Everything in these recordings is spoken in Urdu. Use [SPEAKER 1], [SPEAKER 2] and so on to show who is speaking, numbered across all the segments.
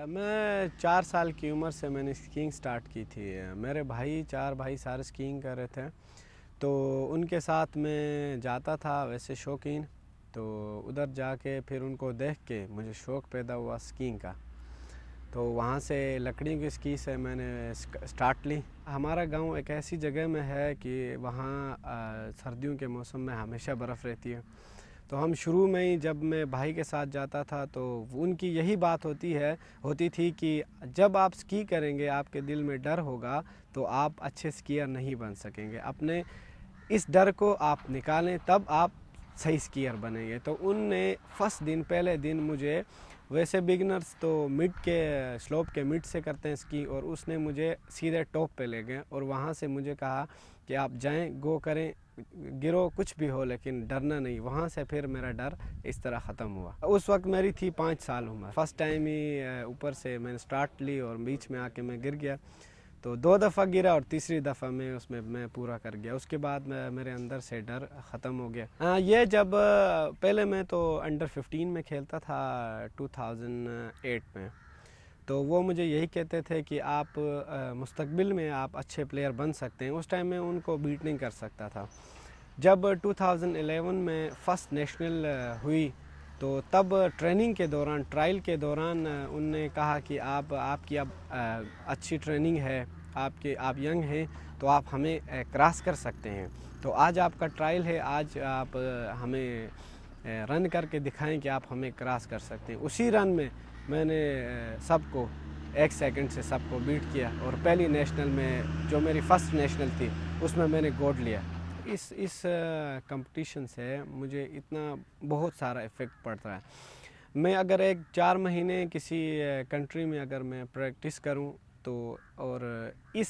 [SPEAKER 1] میں 4 سال کی عمر سے میں نے اسکینگ سٹارٹ کی تھی۔ میرے چار بھائی سارے اسکینگ کر رہے تھے، تو ان کے ساتھ میں جاتا تھا ویسے شوقین۔ تو ادھر جا کے پھر ان کو دیکھ کے مجھے شوق پیدا ہوا اسکینگ کا، تو وہاں سے لکڑی کی اسکی سے میں نے سٹارٹ لی۔ ہمارا گاؤں ایک ایسی جگہ میں ہے کہ وہاں سردیوں کے موسم میں ہمیشہ برف رہتی ہے، تو ہم شروع میں ہی جب میں بھائی کے ساتھ جاتا تھا تو ان کی یہی بات ہوتی تھی کہ جب آپ اسکی کریں گے آپ کے دل میں ڈر ہوگا تو آپ اچھے اسکیئر نہیں بن سکیں گے، اپنے اس ڈر کو آپ نکالیں تب آپ صحیح اسکیئر بنیں گے۔ تو ان نے پہلے دن مجھے، ویسے بگنرز تو سلوپ کے مڈ سے کرتے ہیں اسکی، اور اس نے مجھے سیدھے ٹاپ پہ لے گئے اور وہاں سے مجھے کہا کہ آپ جائیں، گو کریں، گرو کچھ بھی ہو لیکن ڈرنا نہیں۔ وہاں سے پھر میرا ڈر اس طرح ختم ہوا۔ اس وقت میری تھی 5 سال عمر۔ فرسٹ ٹائم ہی اوپر سے میں نے سٹارٹ لی اور بیچ میں آ کے میں گر گیا، تو 2 دفعہ گرا اور تیسری دفعہ میں پورا کر گیا۔ اس کے بعد میرے اندر سے ڈر ختم ہو گیا۔ یہ جب پہلے میں تو انڈر 15 میں کھیلتا تھا 2008 میں، تو وہ مجھے یہی کہتے تھے کہ آپ مستقبل میں آپ اچھے پلیئر بن سکتے ہیں۔ اس ٹائم میں ان کو بیٹ نہیں کر سکتا تھا۔ جب 2011 میں فرسٹ نیشنل ہوئی تو تب ٹریننگ کے دوران، ٹرائل کے دوران ان نے کہا کہ آپ کی اب اچھی ٹریننگ ہے، آپ ینگ ہیں تو آپ ہمیں کراس کر سکتے ہیں، تو آج آپ کا ٹرائل ہے، آج آپ ہمیں رن کر کے دکھائیں کہ آپ ہمیں کراس کر سکتے ہیں۔ اسی رن میں نے سب کو 1 سیکنڈ سے سب کو بیٹ کیا، اور پہلی نیشنل میں جو میری فرسٹ نیشنل تھی اس میں نے گولڈ لیا۔ اس کمپٹیشن سے مجھے اتنا بہت سارا افیکٹ پڑتا ہے۔ میں اگر 4 مہینے کسی کنٹری میں اگر میں پریکٹس کروں تو، اور اس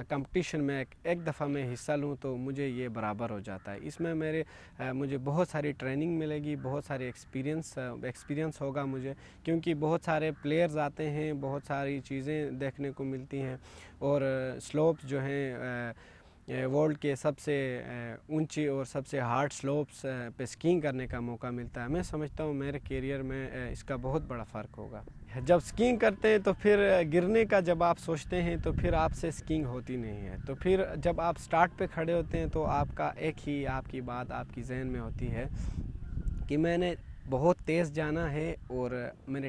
[SPEAKER 1] کمپٹیشن میں ایک دفعہ میں حصہ لوں تو مجھے یہ برابر ہو جاتا ہے۔ اس میں مجھے بہت ساری ٹریننگ ملے گی، بہت سارے ایکسپیرینس ہوگا مجھے، کیونکہ بہت سارے پلیئرز آتے ہیں، بہت ساری چیزیں دیکھنے کو ملتی ہیں، اور سلوپس جو ہیں ورلڈ کے سب سے اونچی اور سب سے ہارڈ سلوپس پہ اسکینگ کرنے کا موقع ملتا ہے۔ میں سمجھتا ہوں میرے کیریئر میں اس کا بہت بڑا فرق ہوگا۔ جب اسکینگ کرتے ہیں تو پھر گرنے کا جب آپ سوچتے ہیں تو پھر آپ سے اسکینگ ہوتی نہیں ہے، تو پھر جب آپ سٹارٹ پہ کھڑے ہوتے ہیں تو آپ کا ایک ہی آپ کی بات آپ کی ذہن میں ہوتی ہے کہ میں نے بہت تیز جانا ہے اور میں نے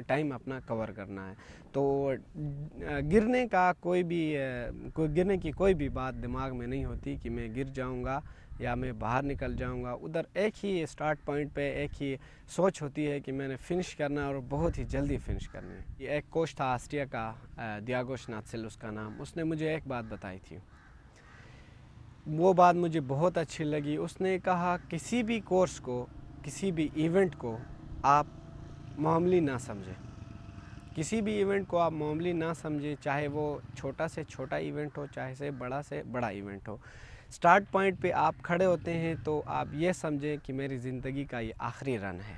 [SPEAKER 1] ٹائم اپنا کور کرنا ہے۔ تو گرنے کی کوئی بھی بات دماغ میں نہیں ہوتی کہ میں گر جاؤں گا یا میں باہر نکل جاؤں گا۔ ادھر ایک ہی سٹارٹ پوائنٹ پہ ایک ہی سوچ ہوتی ہے کہ میں نے فنش کرنا اور بہت ہی جلدی فنش کرنا ہے۔ یہ ایک کوچ تھا آسٹریا کا، دیاگو شناتسل اس کا نام، اس نے مجھے ایک بات بتائی تھی، وہ بات مجھے بہت اچھی لگی۔ اس نے کہا کسی بھی کورس کو، کسی بھی ایونٹ کو آپ معمولی نہ سمجھیں، کسی بھی ایونٹ کو آپ معمولی نہ سمجھیں، چاہے وہ چھوٹا سے چھوٹا ایونٹ ہو، چاہے سے بڑا ایونٹ ہو۔ سٹارٹ پوائنٹ پہ آپ کھڑے ہوتے ہیں تو آپ یہ سمجھیں کہ میری زندگی کا یہ آخری رن ہے۔